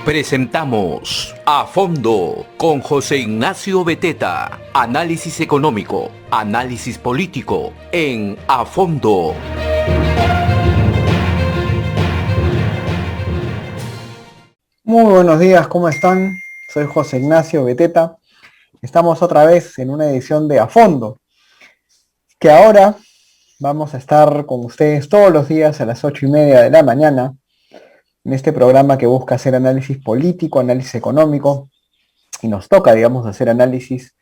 Presentamos A Fondo con José Ignacio Beteta. Análisis económico, análisis político en A Fondo. Muy buenos días, ¿cómo están? Soy José Ignacio Beteta. Estamos otra vez en una edición de A Fondo, que ahora vamos a estar con ustedes todos los días a las 8:30 de la mañana, en este programa que busca hacer análisis político, análisis económico, y nos toca, digamos, hacer análisis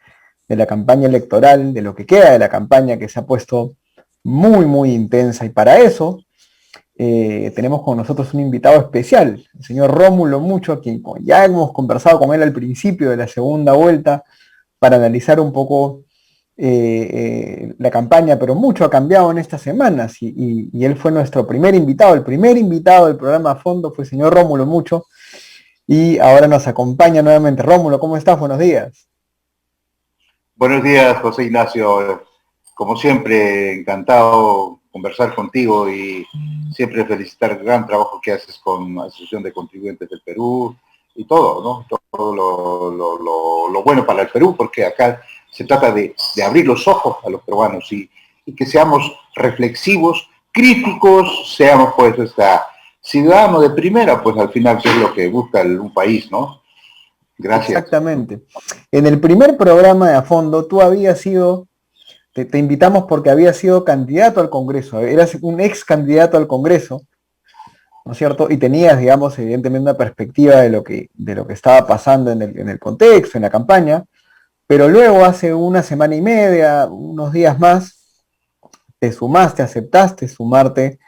de la campaña electoral, de lo que queda de la campaña que se ha puesto muy intensa, y para eso tenemos con nosotros un invitado especial, el señor Rómulo Mucho, a quien ya hemos conversado con él al principio de la segunda vuelta para analizar un poco la campaña, pero mucho ha cambiado en estas semanas y él fue nuestro primer invitado. El primer invitado del programa A Fondo fue el señor Rómulo Mucho y ahora nos acompaña nuevamente. Rómulo, ¿cómo estás? Buenos días. Buenos días, José Ignacio. Como siempre, encantado conversar contigo y siempre felicitar el gran trabajo que haces con la Asociación de Contribuyentes del Perú y todo, ¿no? Todo lo bueno para el Perú, porque acá se trata de abrir los ojos a los peruanos y que seamos reflexivos, críticos, seamos pues ciudadanos de primera, pues al final que es lo que busca un país, ¿no? Gracias. Exactamente. En el primer programa de A Fondo tú habías sido, te invitamos porque habías sido candidato al Congreso, eras un ex candidato al Congreso, ¿no es cierto? Y tenías, digamos, evidentemente una perspectiva de lo que estaba pasando en el contexto, en la campaña, pero luego hace una semana y media, unos días más, te sumaste, aceptaste sumarte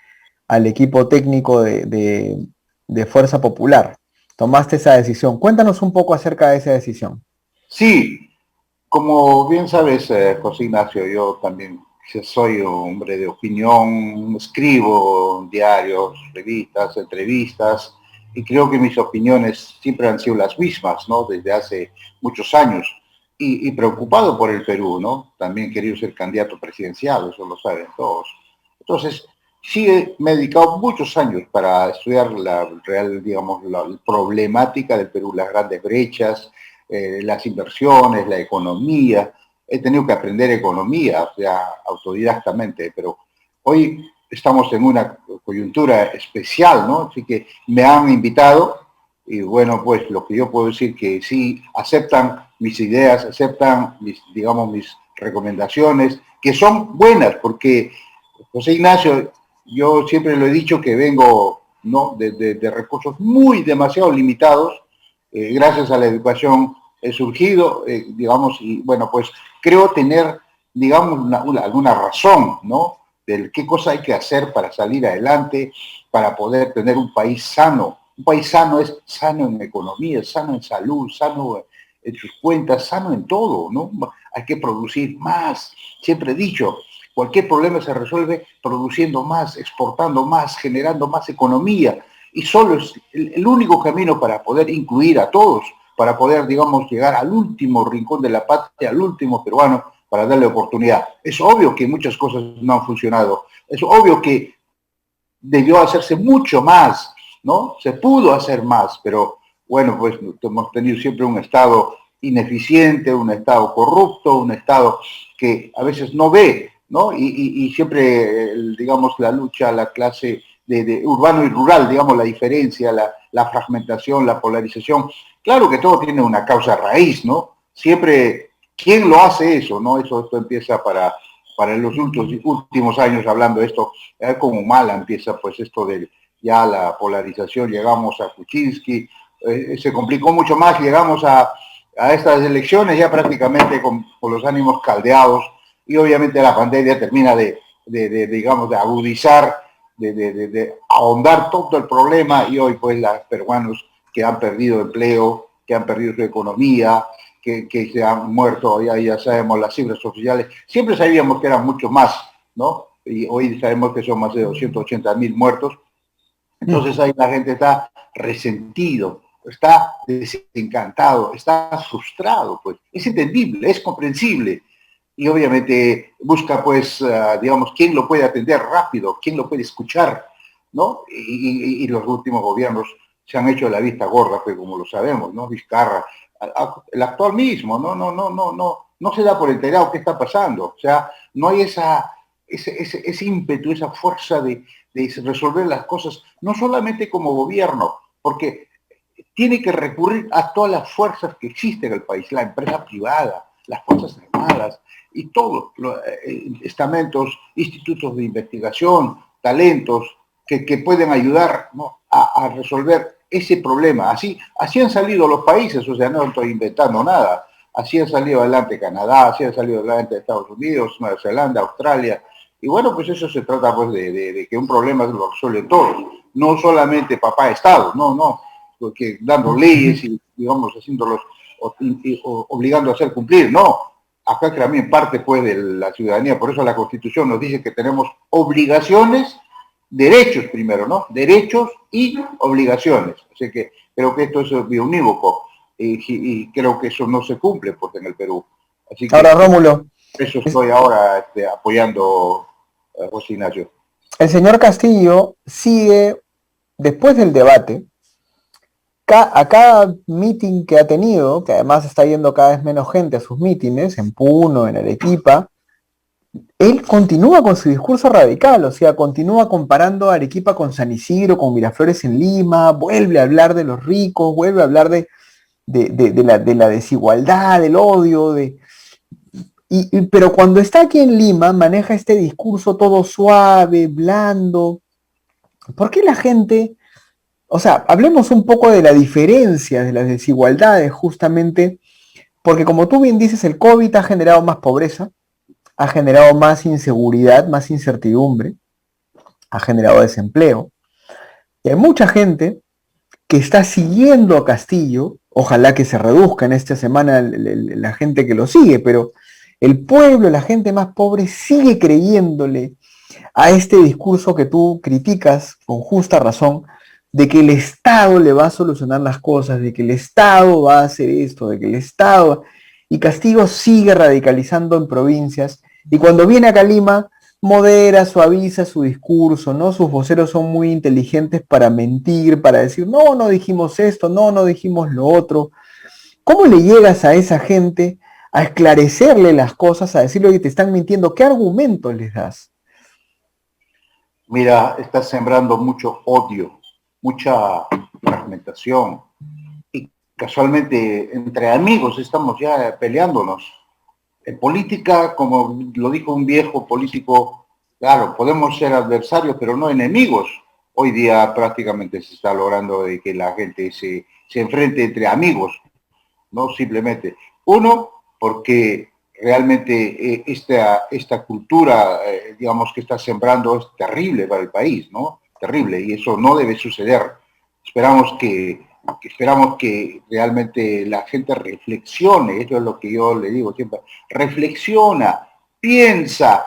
al equipo técnico de Fuerza Popular. Tomaste esa decisión. Cuéntanos un poco acerca de esa decisión. Sí, como bien sabes, José Ignacio, yo también soy un hombre de opinión, escribo diarios, revistas, entrevistas, y creo que mis opiniones siempre han sido las mismas, ¿no? Desde hace muchos años, y preocupado por el Perú, ¿no? También he querido ser candidato presidencial, eso lo saben todos. Entonces, sí me he dedicado muchos años para estudiar la real, digamos, la problemática del Perú, las grandes brechas, las inversiones, la economía. He tenido que aprender economía, o sea, autodidactamente, pero hoy estamos en una coyuntura especial, ¿no? Así que me han invitado y bueno, pues lo que yo puedo decir que sí aceptan mis ideas, aceptan digamos, mis recomendaciones, que son buenas, porque José Ignacio, yo siempre lo he dicho que vengo, ¿no? de recursos demasiado limitados, gracias a la educación he surgido, digamos, y bueno, pues creo tener, digamos, alguna razón, ¿no? De qué cosa hay que hacer para salir adelante, para poder tener un país sano. Un país sano es sano en economía, sano en salud, sano en sus cuentas, sano en todo, ¿no? Hay que producir más. Siempre he dicho, cualquier problema se resuelve produciendo más, exportando más, generando más economía. Y solo es el único camino para poder incluir a todos, para poder, digamos, llegar al último rincón de la patria, al último peruano, para darle oportunidad. Es obvio que muchas cosas no han funcionado. Es obvio que debió hacerse mucho más, ¿no? Se pudo hacer más, pero bueno, pues hemos tenido siempre un Estado ineficiente, un Estado corrupto, un Estado que a veces no ve, ¿no? Y siempre, digamos, la lucha, la clase de urbano y rural, digamos, la diferencia, la fragmentación, la polarización. Claro que todo tiene una causa raíz, ¿no? Siempre, ¿quién lo hace eso, no? Esto empieza para los últimos años hablando de esto, como mala empieza pues esto de ya la polarización, llegamos a Kuczynski, se complicó mucho más, llegamos a estas elecciones ya prácticamente con los ánimos caldeados y obviamente la pandemia termina digamos, de agudizar, de ahondar todo el problema y hoy pues los peruanos que han perdido empleo, que han perdido su economía, que se han muerto, ya sabemos las cifras oficiales, siempre sabíamos que eran mucho más, ¿no? Y hoy sabemos que son más de 280.000 muertos, entonces ahí la gente está resentido, está desencantado, está frustrado, pues es entendible, es comprensible, y obviamente busca pues, digamos, quién lo puede atender rápido, quién lo puede escuchar, ¿no? Y los últimos gobiernos se han hecho la vista gorda, pues como lo sabemos, ¿no? Vizcarra, el actual mismo, no se da por enterado qué está pasando. O sea, no hay ese ímpetu, esa fuerza de resolver las cosas, no solamente como gobierno, porque tiene que recurrir a todas las fuerzas que existen en el país, la empresa privada, las fuerzas armadas y todos los estamentos, institutos de investigación, talentos que pueden ayudar, ¿no?, a resolver ese problema. Así han salido los países, o sea, no estoy inventando nada. Así han salido adelante Canadá, así han salido adelante Estados Unidos, Nueva Zelanda, Australia. Y bueno, pues eso se trata pues de que un problema lo resuelven todos. No solamente papá Estado, no, porque dando leyes y, digamos, haciéndolos, obligando a hacer cumplir, no. Acá también parte pues de la ciudadanía, por eso la Constitución nos dice que tenemos obligaciones, derechos primero, ¿no? Derechos y obligaciones. Así que creo que esto es bionívoco y creo que eso no se cumple pues en el Perú. Así que Ahora, Rómulo, eso estoy ahora apoyando a José Ignacio. el señor Castillo sigue, después del debate, a cada meeting que ha tenido, que además está yendo cada vez menos gente a sus mítines, en Puno, en Arequipa, él continúa con su discurso radical, o sea, continúa comparando a Arequipa con San Isidro, con Miraflores en Lima, vuelve a hablar de los ricos, vuelve a hablar de la desigualdad, del odio, pero cuando está aquí en Lima maneja este discurso todo suave, blando. ¿Por qué la gente, o sea, hablemos un poco de la diferencia, de las desigualdades justamente, porque como tú bien dices, el COVID ha generado más pobreza, ha generado más inseguridad, más incertidumbre, ha generado desempleo, y hay mucha gente que está siguiendo a Castillo, ojalá que se reduzca en esta semana la gente que lo sigue, pero el pueblo, la gente más pobre, sigue creyéndole a este discurso que tú criticas con justa razón, de que el Estado le va a solucionar las cosas, de que el Estado va a hacer esto, de que el Estado... Y Castillo sigue radicalizando en provincias, y cuando viene a Lima, modera, suaviza su discurso, ¿no? Sus voceros son muy inteligentes para mentir, para decir, no dijimos esto, no dijimos lo otro. ¿Cómo le llegas a esa gente a esclarecerle las cosas, a decirle que te están mintiendo? ¿Qué argumentos les das? Mira, estás sembrando mucho odio, mucha fragmentación. Y casualmente entre amigos estamos ya peleándonos. En política, como lo dijo un viejo político, claro, podemos ser adversarios, pero no enemigos. Hoy día prácticamente se está logrando de que la gente se enfrente entre amigos, no simplemente. Uno, porque realmente esta cultura, digamos, que está sembrando es terrible para el país, ¿no? Terrible, y eso no debe suceder. Esperamos que realmente la gente reflexione, esto es lo que yo le digo siempre, reflexiona, piensa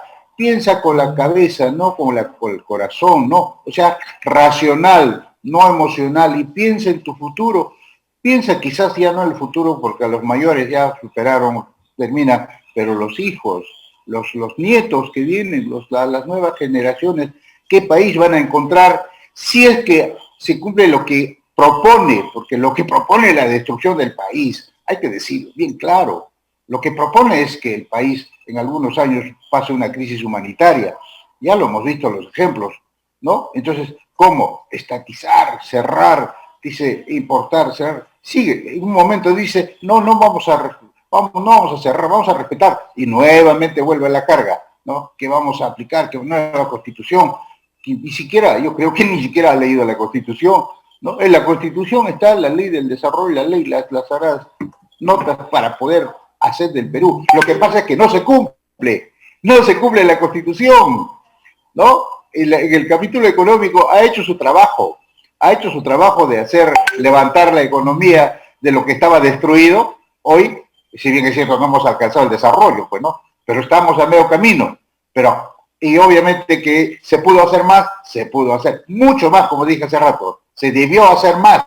con la cabeza, no con el corazón, no, o sea, racional, no emocional, y piensa en tu futuro. Piensa quizás ya no en el futuro, porque a los mayores ya superaron, termina, pero los hijos, los nietos que vienen, las nuevas generaciones, ¿qué país van a encontrar si es que se cumple lo que propone? Porque lo que propone es la destrucción del país, hay que decirlo bien claro. Lo que propone es que el país en algunos años pase una crisis humanitaria. Ya lo hemos visto los ejemplos, ¿no? Entonces, ¿cómo? Estatizar, cerrar, dice, importar, cerrar. Sigue, en un momento dice, no vamos a cerrar, vamos a respetar, y nuevamente vuelve a la carga, ¿no? Que vamos a aplicar, que una nueva constitución, que ni siquiera, yo creo que ni siquiera ha leído la constitución, ¿no? En la constitución está la ley del desarrollo, la ley, las sagradas notas para poder hacer del Perú. Lo que pasa es que no se cumple la constitución, ¿no? En el capítulo económico ha hecho su trabajo de levantar la economía de lo que estaba destruido. Hoy, si bien es cierto, no hemos alcanzado el desarrollo, pues no, pero estamos a medio camino. Y obviamente que se pudo hacer mucho más, como dije hace rato, se debió hacer más,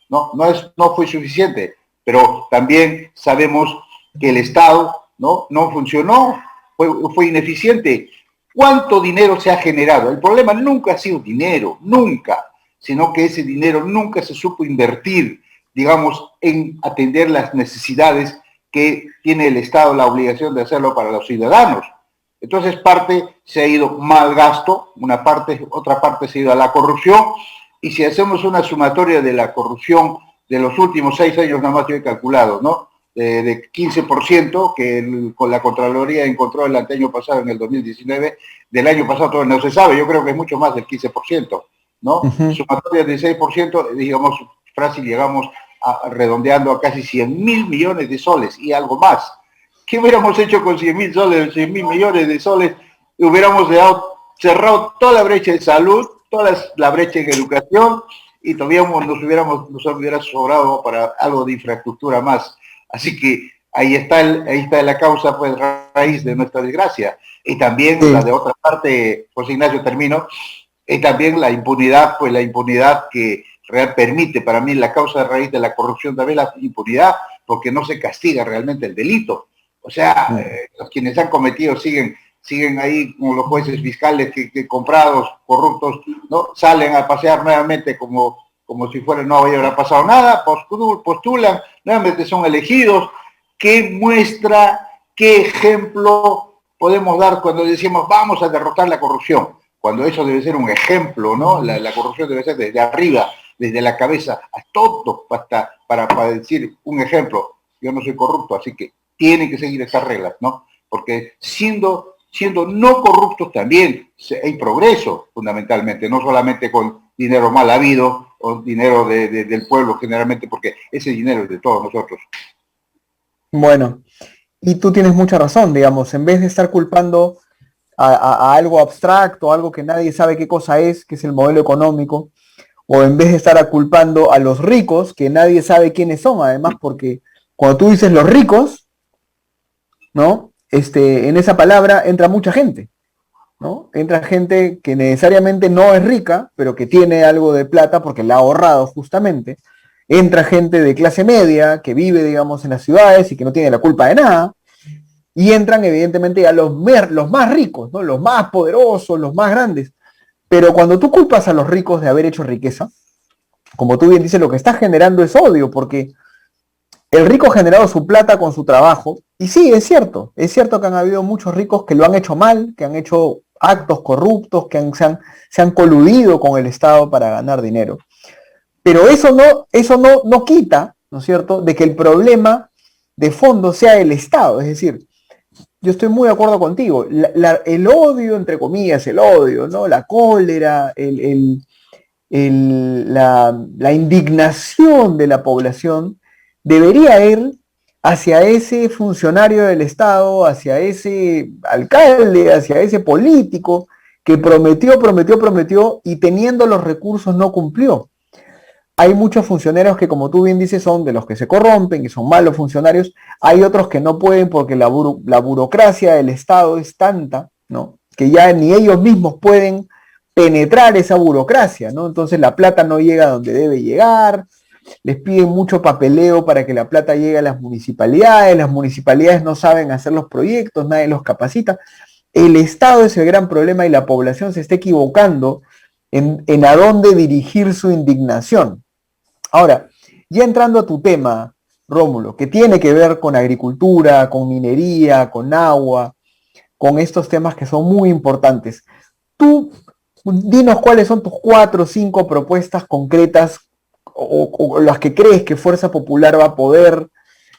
no fue suficiente, pero también sabemos que el Estado no funcionó, fue ineficiente. ¿Cuánto dinero se ha generado? El problema nunca ha sido dinero, nunca. sino que ese dinero nunca se supo invertir, digamos, en atender las necesidades que tiene el Estado la obligación de hacerlo para los ciudadanos. Entonces, parte se ha ido mal gasto, una parte, otra parte se ha ido a la corrupción, y si hacemos una sumatoria de la corrupción de los últimos 6 años, nada más yo he calculado, ¿no? De 15%, que con la Contraloría encontró el año pasado, en el 2019, del año pasado todavía no se sabe, yo creo que es mucho más del 15%, ¿no? Sumatoria de 6%, digamos, fácil, llegamos redondeando a casi 100.000 millones de soles y algo más. ¿Qué hubiéramos hecho con 100.000 soles, 100.000 millones de soles? Hubiéramos cerrado toda la brecha de salud, toda la brecha en educación, y todavía nos hubiera sobrado para algo de infraestructura más. Así que ahí está la causa, pues, raíz de nuestra desgracia. Y también la de otra parte, José Ignacio, termino, y también la impunidad, pues la impunidad que permite, para mí, la causa de raíz de la corrupción también la impunidad, porque no se castiga realmente el delito. O sea, los quienes han cometido siguen ahí como los jueces fiscales que comprados, corruptos, ¿no? Salen a pasear nuevamente como si fuera no hubiera pasado nada, postulan, nuevamente son elegidos. ¿Qué muestra, qué ejemplo podemos dar cuando decimos vamos a derrotar la corrupción? Cuando eso debe ser un ejemplo, ¿no? La corrupción debe ser desde arriba, desde la cabeza, a todo, hasta para decir un ejemplo. Yo no soy corrupto, así que tienen que seguir estas reglas, ¿no? Porque siendo no corruptos también hay progreso, fundamentalmente, no solamente con dinero mal habido o dinero del pueblo generalmente, porque ese dinero es de todos nosotros. Bueno, y tú tienes mucha razón, digamos, en vez de estar culpando a algo abstracto, algo que nadie sabe qué cosa es, que es el modelo económico, o en vez de estar culpando a los ricos, que nadie sabe quiénes son, además, porque cuando tú dices los ricos, ¿no? En esa palabra entra mucha gente, ¿no? Entra gente que necesariamente no es rica, pero que tiene algo de plata porque la ha ahorrado justamente. Entra gente de clase media que vive, digamos, en las ciudades y que no tiene la culpa de nada. Y entran, evidentemente, a los más ricos, ¿no? Los más poderosos, los más grandes. Pero cuando tú culpas a los ricos de haber hecho riqueza, como tú bien dices, lo que estás generando es odio, porque el rico ha generado su plata con su trabajo, y sí, es cierto que han habido muchos ricos que lo han hecho mal, que han hecho actos corruptos, que se han coludido con el Estado para ganar dinero. Pero eso no quita, ¿no es cierto?, de que el problema de fondo sea el Estado. Es decir, yo estoy muy de acuerdo contigo, el odio, entre comillas, el odio, ¿no?, la cólera, la indignación de la población debería ir hacia ese funcionario del Estado, hacia ese alcalde, hacia ese político que prometió y teniendo los recursos no cumplió. Hay muchos funcionarios que, como tú bien dices, son de los que se corrompen, que son malos funcionarios. Hay otros que no pueden porque la burocracia del Estado es tanta, ¿no?, que ya ni ellos mismos pueden penetrar esa burocracia, ¿no? Entonces la plata no llega a donde debe llegar, les piden mucho papeleo para que la plata llegue a las municipalidades no saben hacer los proyectos, nadie los capacita. El Estado es el gran problema y la población se está equivocando en a dónde dirigir su indignación. Ahora, ya entrando a tu tema, Rómulo, que tiene que ver con agricultura, con minería, con agua, con estos temas que son muy importantes. Tú dinos cuáles son tus 4 o 5 propuestas concretas o las que crees que Fuerza Popular va a poder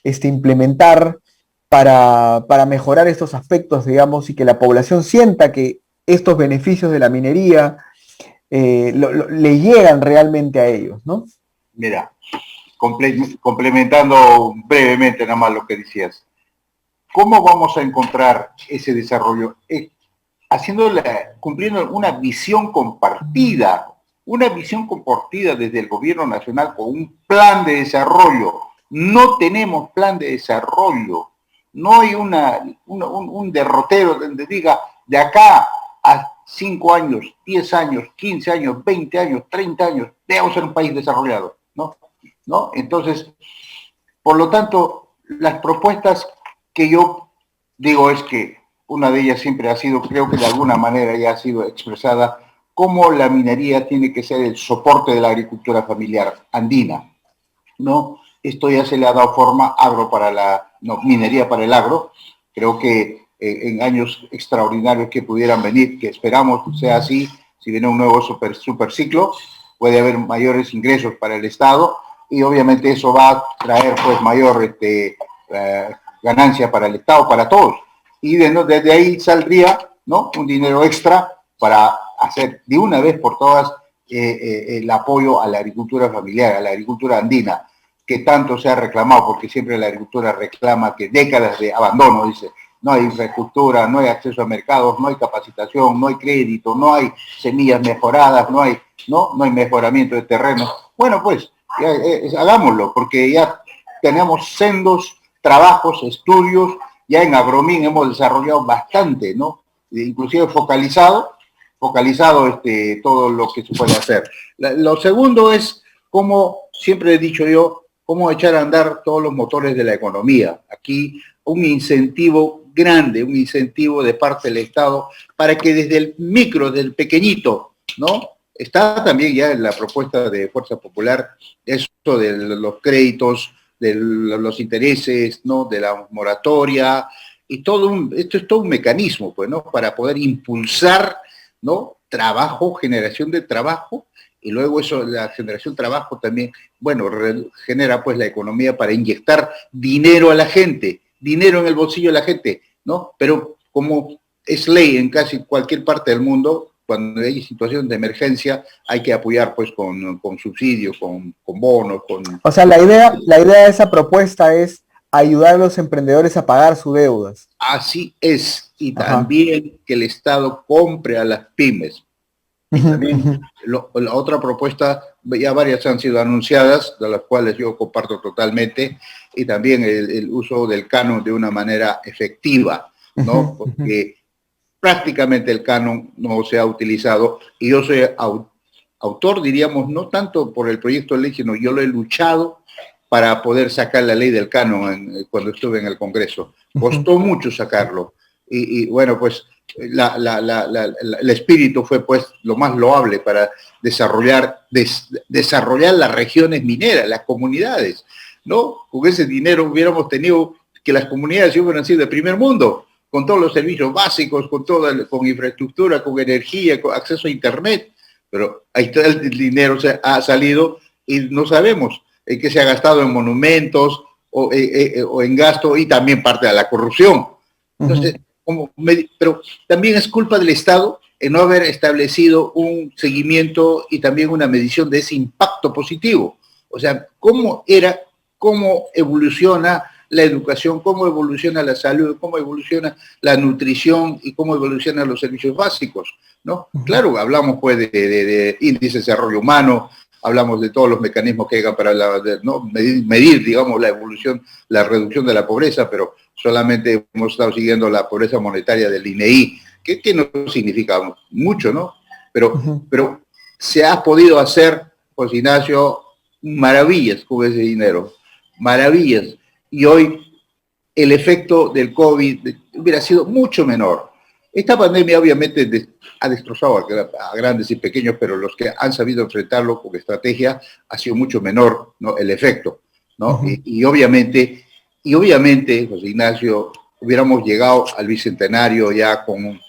implementar para mejorar estos aspectos, digamos, y que la población sienta que estos beneficios de la minería le llegan realmente a ellos, ¿no? Mira, complementando brevemente nada más lo que decías, ¿cómo vamos a encontrar ese desarrollo? Cumpliendo una visión compartida desde el gobierno nacional con un plan de desarrollo. No tenemos plan de desarrollo, no hay un derrotero donde diga de acá a 5 años, 10 años, 15 años, 20 años, 30 años, debemos ser un país desarrollado, ¿no? Entonces, por lo tanto, las propuestas que yo digo es que una de ellas siempre ha sido, creo que de alguna manera ya ha sido expresada cómo la minería tiene que ser el soporte de la agricultura familiar andina, ¿no? Esto ya se le ha dado forma minería para el agro. Creo que en años extraordinarios que pudieran venir, que esperamos que sea así, si viene un nuevo super ciclo, puede haber mayores ingresos para el Estado y obviamente eso va a traer pues mayor ganancia para el Estado, para todos. Y desde ahí saldría, ¿no?, un dinero extra para hacer de una vez por todas el apoyo a la agricultura familiar, a la agricultura andina, que tanto se ha reclamado, porque siempre la agricultura reclama que décadas de abandono, dice, no hay infraestructura, no hay acceso a mercados, no hay capacitación, no hay crédito, no hay semillas mejoradas, no hay mejoramiento de terreno. Bueno, pues, hagámoslo, porque ya tenemos sendos trabajos, estudios, ya en Agromín hemos desarrollado bastante, ¿no? Inclusive focalizado todo lo que se puede hacer. Lo segundo es, como siempre he dicho yo, cómo echar a andar todos los motores de la economía. Aquí un incentivo grande, un incentivo de parte del Estado para que desde el micro, desde el pequeñito, ¿no? Está también ya en la propuesta de Fuerza Popular eso de los créditos, de los intereses, ¿no?, de la moratoria, y esto es todo un mecanismo, pues, ¿no?, para poder impulsar, ¿no?, trabajo, generación de trabajo, y luego eso, la generación de trabajo también, bueno, genera pues la economía para inyectar dinero a la gente, dinero en el bolsillo de la gente, ¿no? Pero como es ley en casi cualquier parte del mundo, cuando hay situación de emergencia, hay que apoyar pues con subsidios, con bonos, con... O sea, la idea de esa propuesta es ayudar a los emprendedores a pagar sus deudas. Así es, y Ajá. también que el Estado compre a las pymes. Y también la otra propuesta, ya varias han sido anunciadas, de las cuales yo comparto totalmente, y también el uso del canon de una manera efectiva, ¿no? Porque prácticamente el canon no se ha utilizado, y yo soy autor, diríamos, no tanto por el proyecto de ley, sino yo lo he luchado para poder sacar la ley del canon cuando estuve en el Congreso. Costó mucho sacarlo, y bueno, pues el espíritu fue pues lo más loable para desarrollar las regiones mineras, las comunidades, ¿no? Con ese dinero hubiéramos tenido que las comunidades hubieran sido de primer mundo, con todos los servicios básicos, con infraestructura, con energía, con acceso a internet, pero ahí está el dinero ha salido y no sabemos en qué se ha gastado en monumentos o en gasto, y también parte de la corrupción. Entonces, pero también es culpa del Estado en no haber establecido un seguimiento y también una medición de ese impacto positivo. O sea, cómo evoluciona la educación, cómo evoluciona la salud, cómo evoluciona la nutrición y cómo evolucionan los servicios básicos, ¿no? Claro, hablamos pues de índice de desarrollo humano, hablamos de todos los mecanismos que hagan para medir, digamos, la evolución, la reducción de la pobreza, pero solamente hemos estado siguiendo la pobreza monetaria del INEI, que no significa mucho, ¿no? Pero se ha podido hacer, José Ignacio, maravillas con ese dinero, maravillas. Y hoy el efecto del COVID hubiera sido mucho menor. Esta pandemia obviamente ha destrozado a grandes y pequeños, pero los que han sabido enfrentarlo con estrategia ha sido mucho menor, ¿no?, el efecto, ¿no? Y obviamente, José Ignacio, hubiéramos llegado al bicentenario ya con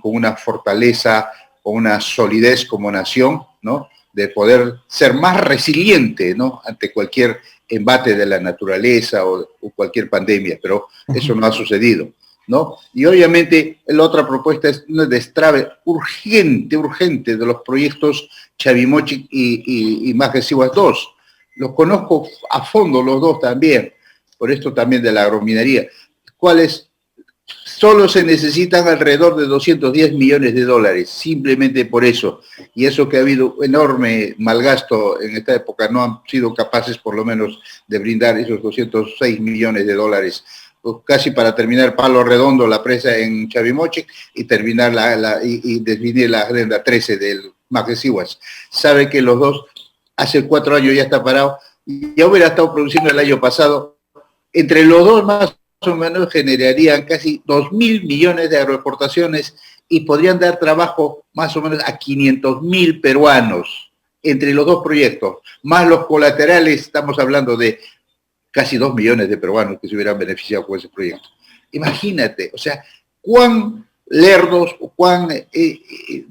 una fortaleza, con una solidez como nación, ¿no?, de poder ser más resiliente, ¿no?, ante cualquier embate de la naturaleza o cualquier pandemia, pero eso no ha sucedido, ¿no? Y obviamente la otra propuesta es un destrave urgente de los proyectos Chavimochic y Majestiguas 2. Los conozco a fondo los dos también, por esto también de la agrominería, cuales solo se necesitan alrededor de 210 millones de dólares, simplemente por eso. Y eso que ha habido enorme malgasto en esta época, no han sido capaces por lo menos de brindar esos 206 millones de dólares, casi para terminar Palo Redondo, la presa en Chavimochic, y terminar y definir la agenda 13 del Majestiguas. Sabe que los dos, hace 4 años ya está parado, y ya hubiera estado produciendo el año pasado. Entre los dos más o menos generarían casi 2.000 millones de agroexportaciones y podrían dar trabajo más o menos a 500.000 peruanos entre los dos proyectos, más los colaterales, estamos hablando de casi 2 millones de peruanos que se hubieran beneficiado con ese proyecto. Imagínate, o sea, cuán lerdos o cuán,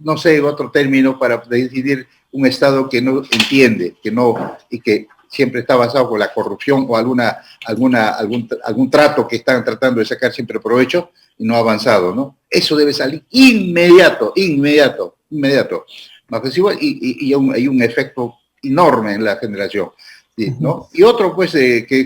no sé, otro término para decidir un Estado que no entiende, que no, y que siempre está basado con la corrupción o algún trato que están tratando de sacar siempre provecho y no ha avanzado, ¿no? Eso debe salir inmediato. Y hay un efecto enorme en la generación, ¿sí? ¿No? Y otro, pues,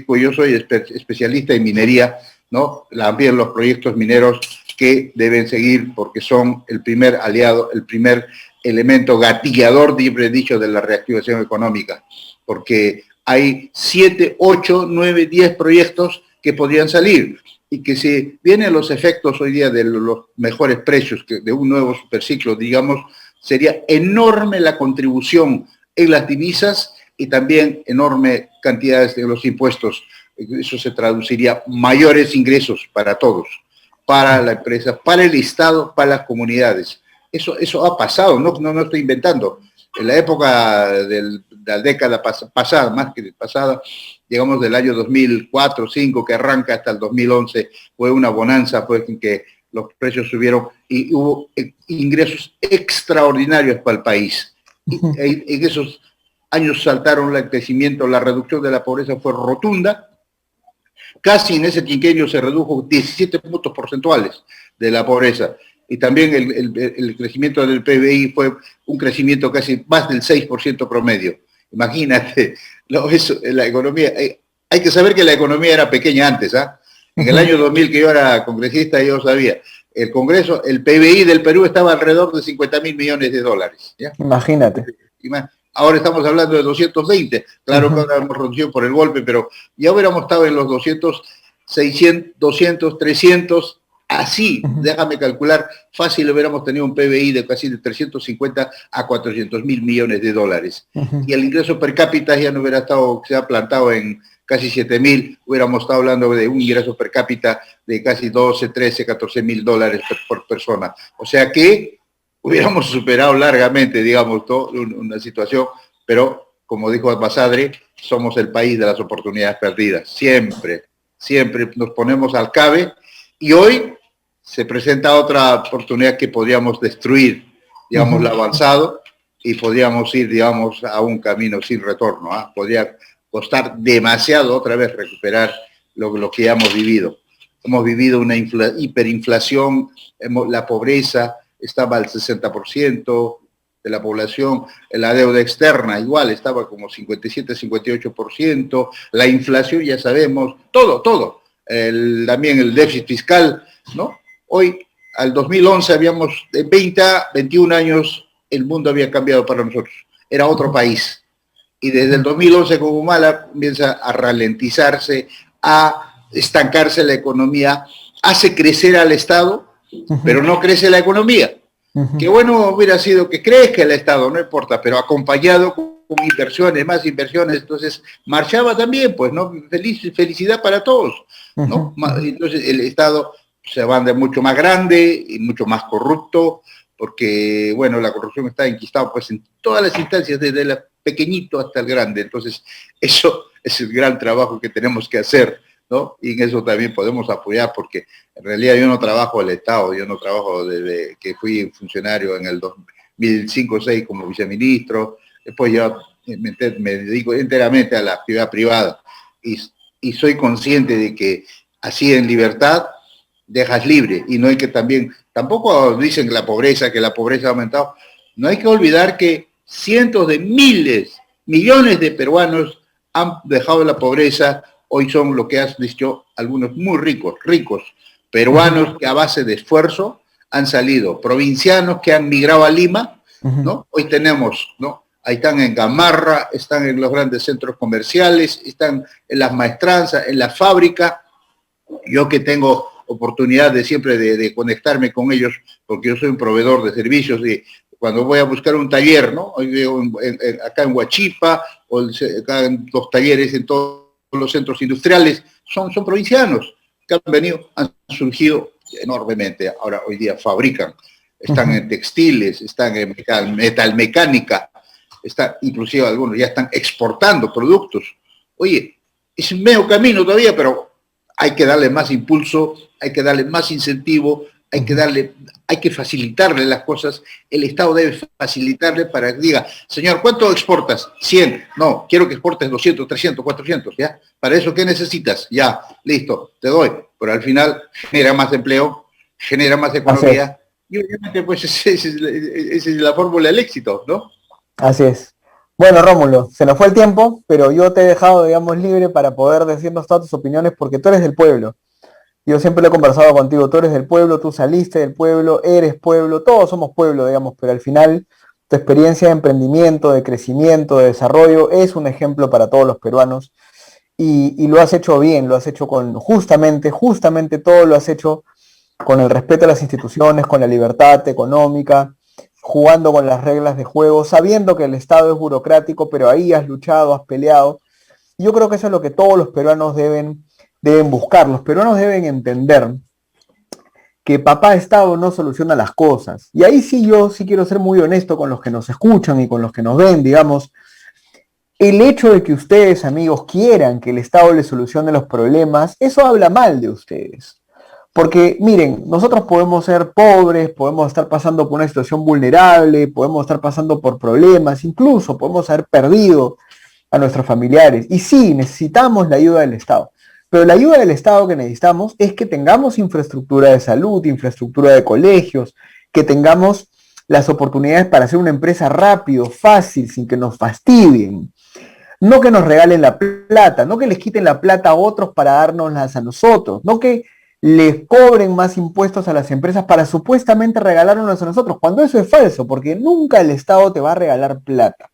pues yo soy especialista en minería, ¿no? También los proyectos mineros que deben seguir porque son el primer aliado, el primer elemento gatillador, siempre he dicho, de la reactivación económica, porque hay 7, 8, 9, 10 proyectos que podrían salir y que si vienen los efectos hoy día de los mejores precios de un nuevo superciclo, digamos, sería enorme la contribución en las divisas y también enorme cantidades de los impuestos. Eso se traduciría mayores ingresos para todos, para la empresa, para el Estado, para las comunidades. Eso ha pasado, no estoy inventando. En la época de la década pasada, más que pasada, digamos del año 2004, 2005, que arranca hasta el 2011, fue una bonanza, pues, en que los precios subieron y hubo ingresos extraordinarios para el país. Y en esos años saltaron el crecimiento, la reducción de la pobreza fue rotunda. Casi en ese quinquenio se redujo 17 puntos porcentuales de la pobreza. Y también el crecimiento del PBI fue un crecimiento casi más del 6% promedio. Imagínate, la economía. Hay que saber que la economía era pequeña antes, ¿ah? En el año 2000, que yo era congresista, yo sabía, el Congreso, el PBI del Perú estaba alrededor de 50.000 millones de dólares. ¿Ya? Imagínate. Ahora estamos hablando de 220. Claro que ahora hemos reducido por el golpe, pero ya hubiéramos estado en los 200, 600, 200, 300, así, déjame calcular, fácil hubiéramos tenido un PBI de casi de 350 a 400.000 millones de dólares. Y el ingreso per cápita ya no hubiera estado, se ha plantado en casi 7.000, hubiéramos estado hablando de un ingreso per cápita de casi 12, 13, 14.000 dólares por persona. O sea que hubiéramos superado largamente, digamos, una situación, pero como dijo Basadre, somos el país de las oportunidades perdidas. Siempre nos ponemos al cabe y hoy se presenta otra oportunidad que podríamos destruir, digamos, lo avanzado, y podríamos ir, digamos, a un camino sin retorno. Podría costar demasiado otra vez recuperar lo que ya hemos vivido. Hemos vivido una hiperinflación, la pobreza estaba al 60% de la población, la deuda externa igual estaba como 57, 58%, la inflación ya sabemos, todo. También el déficit fiscal, ¿no? Hoy, al 2011, habíamos de 20 a 21 años, el mundo había cambiado para nosotros, era otro país. Y desde el 2011 con Humala comienza a ralentizarse, a estancarse la economía, hace crecer al Estado, pero no crece la economía. Qué bueno hubiera sido que crezca el Estado, no importa, pero acompañado con inversiones, más inversiones, entonces marchaba también, pues, ¿no? Felicidad para todos, ¿no? Entonces el Estado se va a andar mucho más grande y mucho más corrupto, porque, bueno, la corrupción está enquistada, pues, en todas las instancias, desde el pequeñito hasta el grande. Entonces, eso es el gran trabajo que tenemos que hacer, ¿no? Y en eso también podemos apoyar, porque en realidad yo no trabajo del Estado, yo no trabajo desde que fui funcionario en el 2005-2006 como viceministro, después ya me dedico enteramente a la actividad privada y soy consciente de que así en libertad dejas libre, y no hay que tampoco dicen que la pobreza ha aumentado, no hay que olvidar que cientos de miles, millones de peruanos han dejado la pobreza. Hoy son, lo que has dicho, algunos muy ricos, peruanos que a base de esfuerzo han salido, provincianos que han migrado a Lima, ¿no? Hoy tenemos, ¿no? Ahí están en Gamarra, están en los grandes centros comerciales, están en las maestranzas, en la fábrica. Yo que tengo oportunidad de siempre de conectarme con ellos, porque yo soy un proveedor de servicios, y cuando voy a buscar un taller, ¿no? Hoy veo acá en Huachipa, o acá en los talleres en todos los centros industriales, son provincianos que han surgido enormemente. Ahora, hoy día fabrican están en textiles, están en metalmecánica, inclusive algunos ya están exportando productos. Oye, es un medio camino todavía, pero hay que darle más impulso, hay que darle más incentivo, hay que facilitarle las cosas. El Estado debe facilitarle para que diga, señor, ¿cuánto exportas? 100. No, quiero que exportes 200, 300, 400, ¿ya? ¿Para eso qué necesitas? Ya, listo, te doy. Pero al final genera más empleo, genera más economía. Y obviamente, pues, esa es la fórmula del éxito, ¿no? Así es. Bueno, Rómulo, se nos fue el tiempo, pero yo te he dejado, digamos, libre para poder decirnos todas tus opiniones porque tú eres del pueblo. Yo siempre lo he conversado contigo, tú eres del pueblo, tú saliste del pueblo, eres pueblo, todos somos pueblo, digamos, pero al final tu experiencia de emprendimiento, de crecimiento, de desarrollo es un ejemplo para todos los peruanos y lo has hecho bien, lo has hecho con justamente todo lo has hecho con el respeto a las instituciones, con la libertad económica, jugando con las reglas de juego, sabiendo que el Estado es burocrático, pero ahí has luchado, has peleado. Yo creo que eso es lo que todos los peruanos deben buscar. Los peruanos deben entender que papá Estado no soluciona las cosas. Y ahí sí yo sí quiero ser muy honesto con los que nos escuchan y con los que nos ven, digamos. El hecho de que ustedes, amigos, quieran que el Estado les solucione los problemas, eso habla mal de ustedes. Porque, miren, nosotros podemos ser pobres, podemos estar pasando por una situación vulnerable, podemos estar pasando por problemas, incluso podemos haber perdido a nuestros familiares. Y sí, necesitamos la ayuda del Estado. Pero la ayuda del Estado que necesitamos es que tengamos infraestructura de salud, infraestructura de colegios, que tengamos las oportunidades para hacer una empresa rápido, fácil, sin que nos fastidien. No que nos regalen la plata, no que les quiten la plata a otros para dárnoslas a nosotros, no que les cobren más impuestos a las empresas para supuestamente regalárnoslas a nosotros, cuando eso es falso, porque nunca el Estado te va a regalar plata.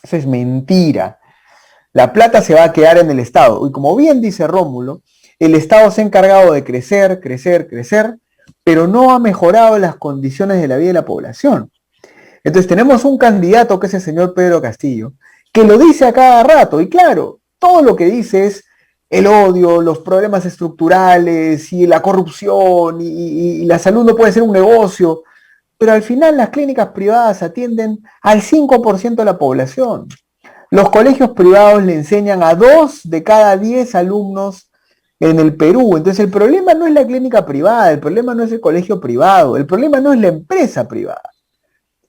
Eso es mentira. La plata se va a quedar en el Estado. Y como bien dice Rómulo, el Estado se ha encargado de crecer, pero no ha mejorado las condiciones de la vida de la población. Entonces tenemos un candidato que es el señor Pedro Castillo, que lo dice a cada rato. Y claro, todo lo que dice es el odio, los problemas estructurales y la corrupción y la salud no puede ser un negocio. Pero al final las clínicas privadas atienden al 5% de la población. Los colegios privados le enseñan a 2 de cada 10 alumnos en el Perú. Entonces el problema no es la clínica privada, el problema no es el colegio privado, el problema no es la empresa privada.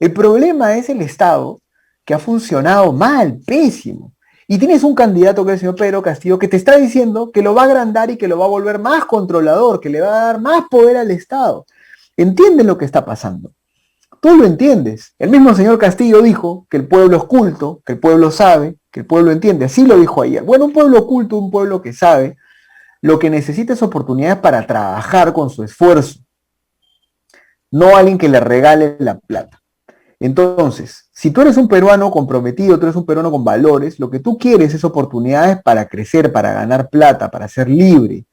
El problema es el Estado que ha funcionado mal, pésimo. Y tienes un candidato que es el señor Pedro Castillo que te está diciendo que lo va a agrandar y que lo va a volver más controlador, que le va a dar más poder al Estado. ¿Entienden lo que está pasando? Tú lo entiendes. El mismo señor Castillo dijo que el pueblo es culto, que el pueblo sabe, que el pueblo entiende. Así lo dijo ayer. Bueno, un pueblo culto, un pueblo que sabe, lo que necesita es oportunidades para trabajar con su esfuerzo. No alguien que le regale la plata. Entonces, si tú eres un peruano comprometido, tú eres un peruano con valores, lo que tú quieres es oportunidades para crecer, para ganar plata, para ser libre,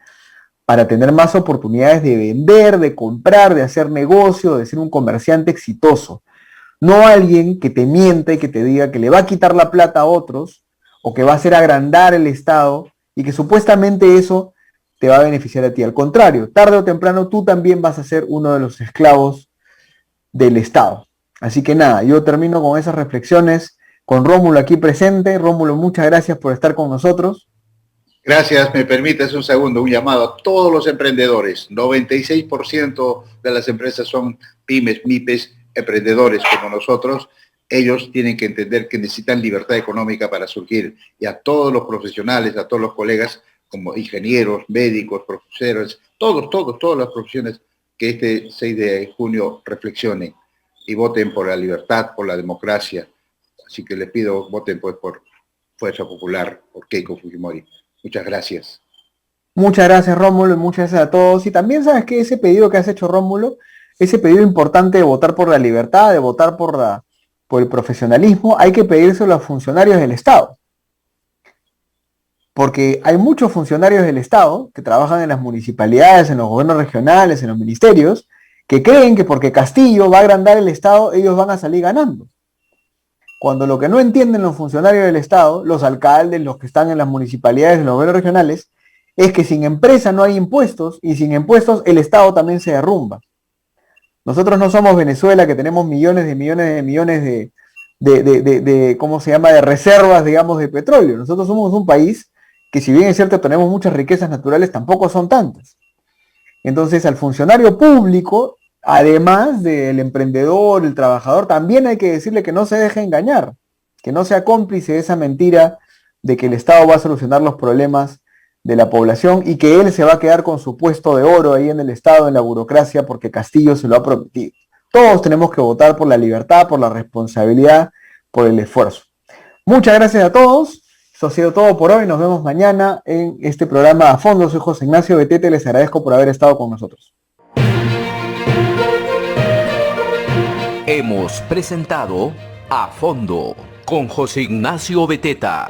para tener más oportunidades de vender, de comprar, de hacer negocio, de ser un comerciante exitoso. No alguien que te mienta y que te diga que le va a quitar la plata a otros o que va a hacer agrandar el Estado y que supuestamente eso te va a beneficiar a ti. Al contrario, tarde o temprano tú también vas a ser uno de los esclavos del Estado. Así que nada, yo termino con esas reflexiones con Rómulo aquí presente. Rómulo, muchas gracias por estar con nosotros. Gracias, me permites un segundo, un llamado a todos los emprendedores. 96% de las empresas son pymes, MIPES, emprendedores como nosotros. Ellos tienen que entender que necesitan libertad económica para surgir. Y a todos los profesionales, a todos los colegas, como ingenieros, médicos, profesores, todas las profesiones, que este 6 de junio reflexionen y voten por la libertad, por la democracia. Así que les pido, voten pues por Fuerza Popular, por Keiko Fujimori. Muchas gracias. Muchas gracias, Rómulo, y muchas gracias a todos. Y también sabes que ese pedido que has hecho, Rómulo, ese pedido importante de votar por la libertad, de votar por el profesionalismo, hay que pedírselo a los funcionarios del Estado. Porque hay muchos funcionarios del Estado que trabajan en las municipalidades, en los gobiernos regionales, en los ministerios, que creen que porque Castillo va a agrandar el Estado, ellos van a salir ganando. Cuando lo que no entienden los funcionarios del Estado, los alcaldes, los que están en las municipalidades, en los gobiernos regionales, es que sin empresa no hay impuestos y sin impuestos el Estado también se derrumba. Nosotros no somos Venezuela, que tenemos millones de ¿cómo se llama?, de reservas, digamos, de petróleo. Nosotros somos un país que, si bien es cierto tenemos muchas riquezas naturales, tampoco son tantas. Entonces, al funcionario público, además del emprendedor, el trabajador, también hay que decirle que no se deje engañar, que no sea cómplice de esa mentira de que el Estado va a solucionar los problemas de la población y que él se va a quedar con su puesto de oro ahí en el Estado, en la burocracia, porque Castillo se lo ha prometido. Todos tenemos que votar por la libertad, por la responsabilidad, por el esfuerzo. Muchas gracias a todos. Eso ha sido todo por hoy. Nos vemos mañana en este programa A Fondo. Soy José Ignacio Betete. Les agradezco por haber estado con nosotros. Hemos presentado A Fondo con José Ignacio Beteta.